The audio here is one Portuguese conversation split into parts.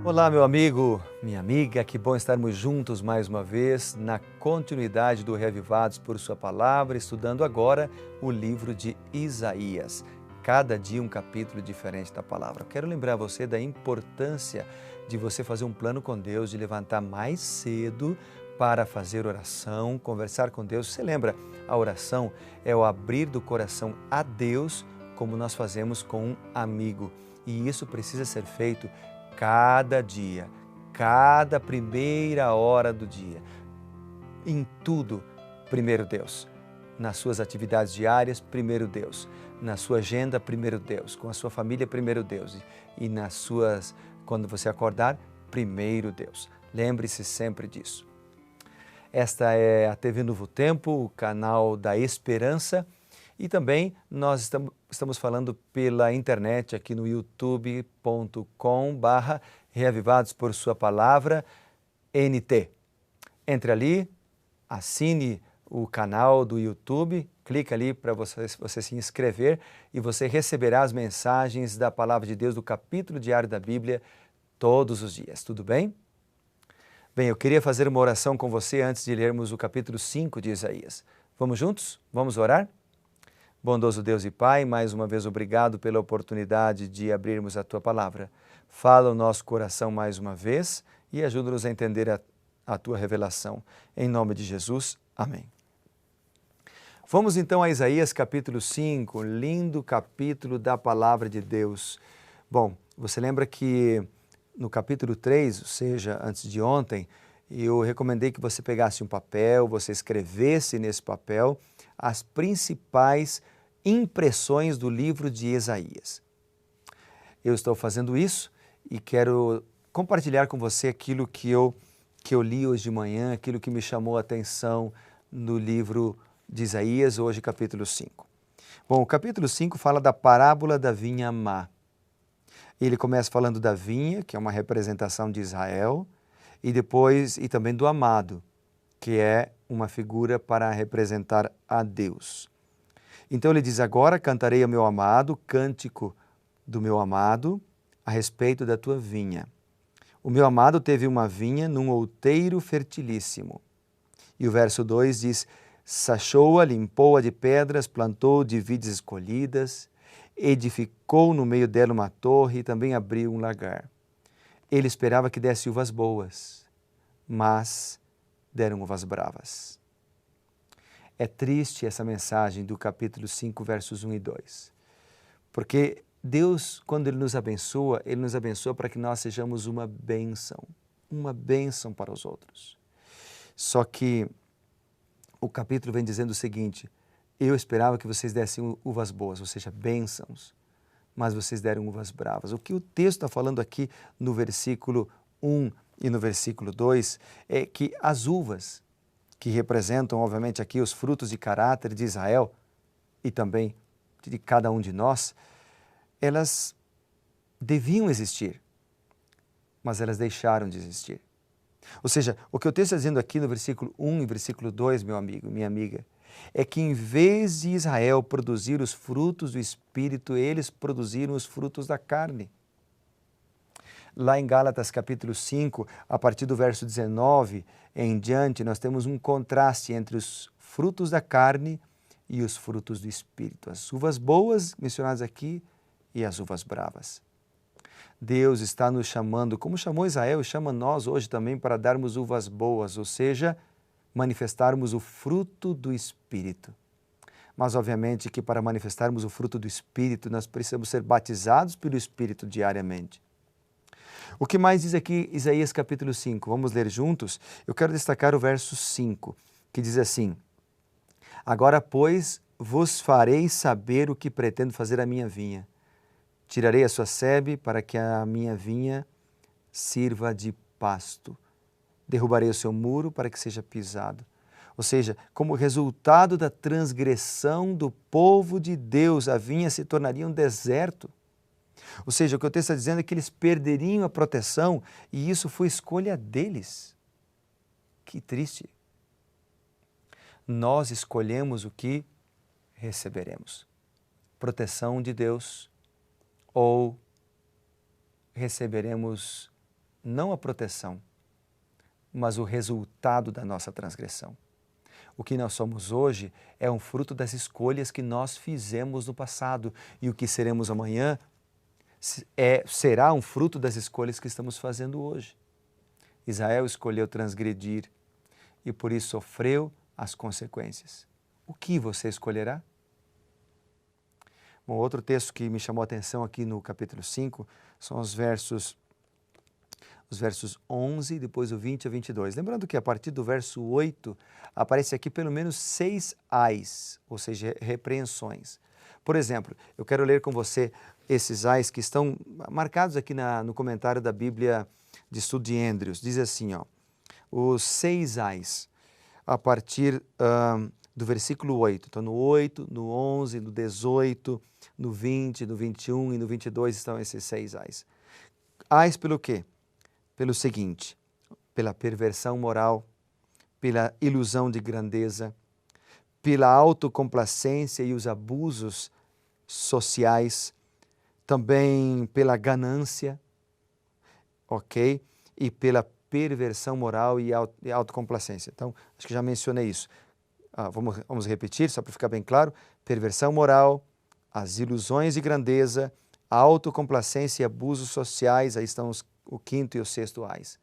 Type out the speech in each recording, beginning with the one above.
Olá, meu amigo, minha amiga, que bom estarmos juntos mais uma vez na continuidade do Reavivados por Sua Palavra, estudando agora o livro de Isaías. Cada dia um capítulo diferente da palavra. Quero lembrar você da importância de você fazer um plano com Deus, de levantar mais cedo para fazer oração, conversar com Deus. Você lembra, a oração é o abrir do coração a Deus, como nós fazemos com um amigo. E isso precisa ser feito cada dia, cada primeira hora do dia. Em tudo, primeiro Deus. Nas suas atividades diárias, primeiro Deus. Na sua agenda, primeiro Deus. Com a sua família, primeiro Deus. E quando você acordar, primeiro Deus. Lembre-se sempre disso. Esta é a TV Novo Tempo, o canal da Esperança. E também nós estamos falando pela internet aqui no youtube.com/Reavivados por Sua Palavra NT. Entre ali, assine o canal do YouTube, clica ali para você se inscrever e você receberá as mensagens da Palavra de Deus do capítulo diário da Bíblia todos os dias, tudo bem? Bem, eu queria fazer uma oração com você antes de lermos o capítulo 5 de Isaías. Vamos juntos? Vamos orar? Bondoso Deus e Pai, mais uma vez obrigado pela oportunidade de abrirmos a Tua Palavra. Fala o nosso coração mais uma vez e ajuda-nos a entender a Tua revelação. Em nome de Jesus, amém. Vamos então a Isaías capítulo 5, lindo capítulo da Palavra de Deus. Bom, você lembra que no capítulo 3, ou seja, antes de ontem, eu recomendei que você pegasse um papel, você escrevesse nesse papel as principais impressões do livro de Isaías. Eu estou fazendo isso e quero compartilhar com você aquilo que eu li hoje de manhã, aquilo que me chamou a atenção no livro de Isaías, hoje capítulo 5. Bom, o capítulo 5 fala da parábola da vinha má. Ele começa falando da vinha, que é uma representação de Israel, e também do amado, que é uma figura para representar a Deus. Então ele diz: agora cantarei ao meu amado, cântico do meu amado, a respeito da tua vinha. O meu amado teve uma vinha num outeiro fertilíssimo. E o verso 2 diz: sachou-a, limpou-a de pedras, plantou de vides escolhidas, edificou no meio dela uma torre e também abriu um lagar. Ele esperava que desse uvas boas, mas deram uvas bravas. É triste essa mensagem do capítulo 5, versos 1 e 2. Porque Deus, quando Ele nos abençoa para que nós sejamos uma bênção para os outros. Só que o capítulo vem dizendo o seguinte: eu esperava que vocês dessem uvas boas, ou seja, bênçãos, mas vocês deram uvas bravas. O que o texto está falando aqui no versículo 1 e no versículo 2 é que as uvas, que representam, obviamente, aqui os frutos de caráter de Israel e também de cada um de nós, elas deviam existir, mas elas deixaram de existir. Ou seja, o que o texto está dizendo aqui no versículo 1 e versículo 2, meu amigo, minha amiga, é que em vez de Israel produzir os frutos do Espírito, eles produziram os frutos da carne. Lá em Gálatas capítulo 5, a partir do verso 19 em diante, nós temos um contraste entre os frutos da carne e os frutos do Espírito. As uvas boas mencionadas aqui e as uvas bravas. Deus está nos chamando, como chamou Israel, e chama nós hoje também para darmos uvas boas, ou seja, manifestarmos o fruto do Espírito. Mas obviamente que para manifestarmos o fruto do Espírito, nós precisamos ser batizados pelo Espírito diariamente. O que mais diz aqui Isaías capítulo 5? Vamos ler juntos? Eu quero destacar o verso 5, que diz assim: agora, pois, vos farei saber o que pretendo fazer à minha vinha. Tirarei a sua sebe para que a minha vinha sirva de pasto. Derrubarei o seu muro para que seja pisado. Ou seja, como resultado da transgressão do povo de Deus, a vinha se tornaria um deserto. Ou seja, o que o texto está dizendo é que eles perderiam a proteção e isso foi escolha deles. Que triste. Nós escolhemos o que receberemos. Proteção de Deus ou receberemos não a proteção, mas o resultado da nossa transgressão. O que nós somos hoje é um fruto das escolhas que nós fizemos no passado, e o que seremos amanhã será um fruto das escolhas que estamos fazendo hoje. Israel escolheu transgredir e por isso sofreu as consequências. O que você escolherá? Bom, outro texto que me chamou a atenção aqui no capítulo 5 são os versos 11, depois o 20 a 22. Lembrando que a partir do verso 8 aparece aqui pelo menos 6 ais, ou seja, repreensões. Por exemplo, eu quero ler com você esses ais que estão marcados aqui no comentário da Bíblia de Estudo de Andrews. Diz assim, ó, os 6 ais, a partir do versículo 8. Então, no 8, no 11, no 18, no 20, no 21 e no 22 estão esses 6 ais. Ais pelo quê? Pelo seguinte: pela perversão moral, pela ilusão de grandeza, pela autocomplacência e os abusos sociais, também pela ganância, ok? E pela perversão moral e autocomplacência. Então, acho que já mencionei isso. Vamos repetir, só para ficar bem claro: perversão moral, as ilusões de grandeza, a autocomplacência e abusos sociais, aí estão o 5º e o 6º ais.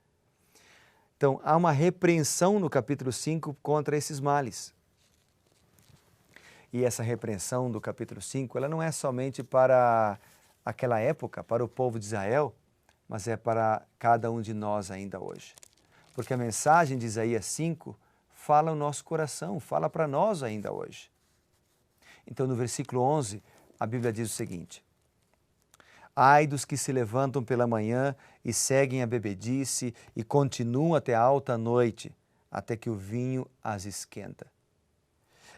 Então, há uma repreensão no capítulo 5 contra esses males. E essa repreensão do capítulo 5, ela não é somente para aquela época, para o povo de Israel, mas é para cada um de nós ainda hoje. Porque a mensagem de Isaías 5 fala o nosso coração, fala para nós ainda hoje. Então, no versículo 11, a Bíblia diz o seguinte: ai dos que se levantam pela manhã e seguem a bebedice e continuam até alta noite, até que o vinho as esquenta.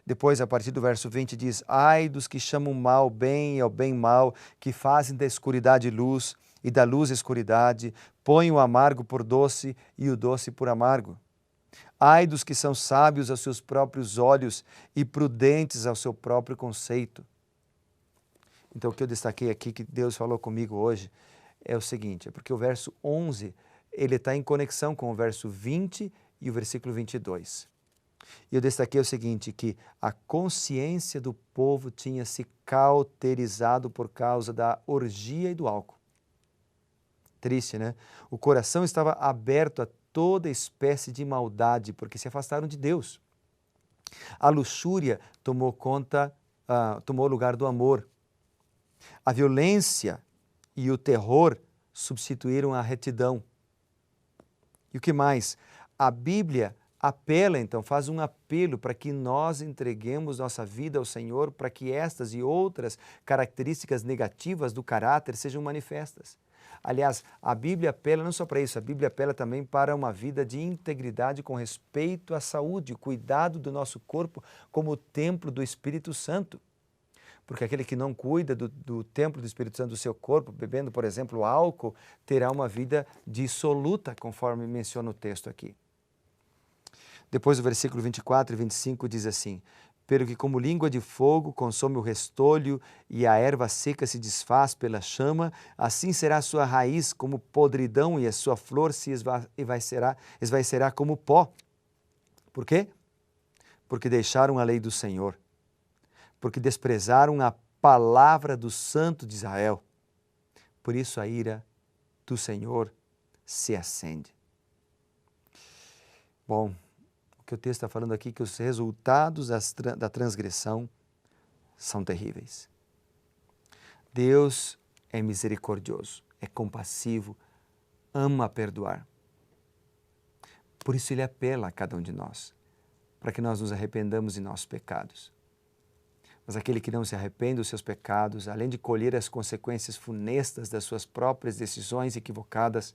Depois, a partir do verso 20, diz: ai dos que chamam mal bem e ao bem mal, que fazem da escuridade luz e da luz escuridade, põem o amargo por doce e o doce por amargo. Ai dos que são sábios aos seus próprios olhos e prudentes ao seu próprio conceito. Então, o que eu destaquei aqui, que Deus falou comigo hoje, é o seguinte: é porque o verso 11, ele está em conexão com o verso 20 e o versículo 22. E eu destaquei o seguinte, que a consciência do povo tinha se cauterizado por causa da orgia e do álcool. Triste, né? O coração estava aberto a toda espécie de maldade, porque se afastaram de Deus. A luxúria tomou o lugar do amor. A violência e o terror substituíram a retidão. E o que mais? A Bíblia apela, então, faz um apelo para que nós entreguemos nossa vida ao Senhor, para que estas e outras características negativas do caráter sejam manifestas. Aliás, a Bíblia apela não só para isso, a Bíblia apela também para uma vida de integridade com respeito à saúde, o cuidado do nosso corpo como templo do Espírito Santo. Porque aquele que não cuida do templo do Espírito Santo do seu corpo, bebendo, por exemplo, álcool, terá uma vida dissoluta, conforme menciona o texto aqui. Depois o versículo 24 e 25 diz assim: pelo que como língua de fogo consome o restolho e a erva seca se desfaz pela chama, assim será a sua raiz como podridão e a sua flor se esvaecerá como pó. Por quê? Porque deixaram a lei do Senhor, porque desprezaram a palavra do Santo de Israel. Por isso a ira do Senhor se acende. Bom, o que o texto está falando aqui é que os resultados da transgressão são terríveis. Deus é misericordioso, é compassivo, ama perdoar. Por isso Ele apela a cada um de nós, para que nós nos arrependamos de nossos pecados. Mas aquele que não se arrepende dos seus pecados, além de colher as consequências funestas das suas próprias decisões equivocadas,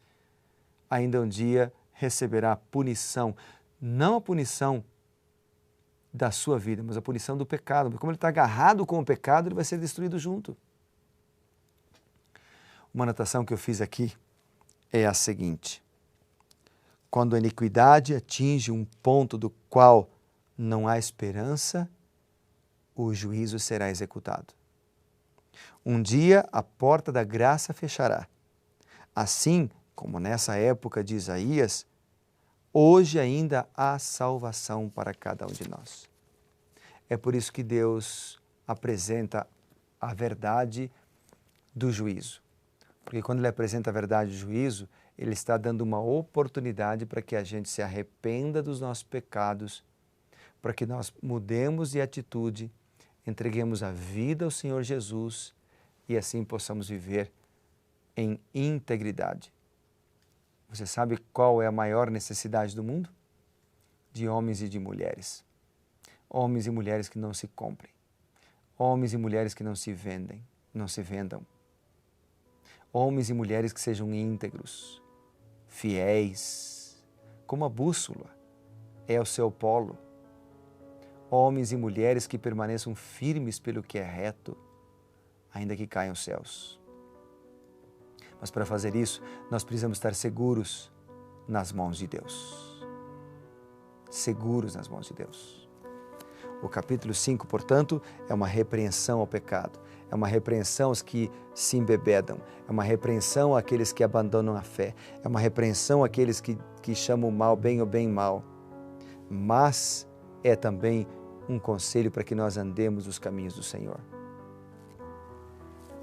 ainda um dia receberá a punição, não a punição da sua vida, mas a punição do pecado. Porque como ele está agarrado com o pecado, ele vai ser destruído junto. Uma anotação que eu fiz aqui é a seguinte: quando a iniquidade atinge um ponto do qual não há esperança, o juízo será executado. Um dia a porta da graça fechará. Assim como nessa época de Isaías, hoje ainda há salvação para cada um de nós. É por isso que Deus apresenta a verdade do juízo. Porque quando Ele apresenta a verdade do juízo, Ele está dando uma oportunidade para que a gente se arrependa dos nossos pecados, para que nós mudemos de atitude, entreguemos a vida ao Senhor Jesus e assim possamos viver em integridade. Você sabe qual é a maior necessidade do mundo? De homens e de mulheres. Homens e mulheres que não se comprem. Homens e mulheres que não se vendam. Homens e mulheres que sejam íntegros, fiéis, como a bússola é o seu polo. Homens e mulheres que permaneçam firmes pelo que é reto, ainda que caiam os céus. Mas para fazer isso, nós precisamos estar seguros nas mãos de Deus. Seguros nas mãos de Deus. O capítulo 5, portanto, é uma repreensão ao pecado. É uma repreensão aos que se embebedam. É uma repreensão àqueles que abandonam a fé. É uma repreensão àqueles que chamam o mal bem ou bem mal. Mas é também um conselho para que nós andemos os caminhos do Senhor.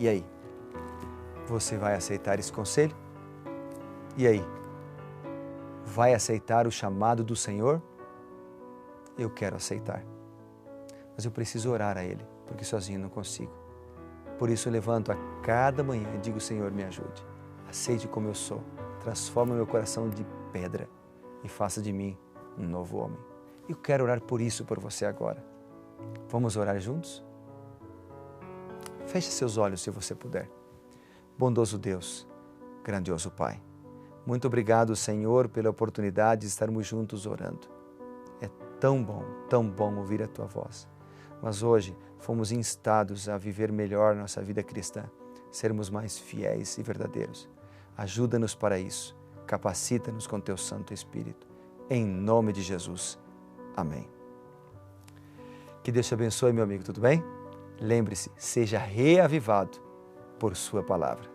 E aí? Você vai aceitar esse conselho? E aí? Vai aceitar o chamado do Senhor? Eu quero aceitar. Mas eu preciso orar a Ele, porque sozinho não consigo. Por isso eu levanto a cada manhã e digo, Senhor, me ajude. Aceite como eu sou. Transforma meu coração de pedra e faça de mim um novo homem. Eu quero orar por isso por você agora. Vamos orar juntos? Feche seus olhos se você puder. Bondoso Deus, grandioso Pai, muito obrigado, Senhor, pela oportunidade de estarmos juntos orando. É tão bom ouvir a Tua voz. Mas hoje fomos instados a viver melhor nossa vida cristã, sermos mais fiéis e verdadeiros. Ajuda-nos para isso, capacita-nos com Teu Santo Espírito. Em nome de Jesus. Amém. Que Deus te abençoe, meu amigo, tudo bem? Lembre-se, seja reavivado por Sua palavra.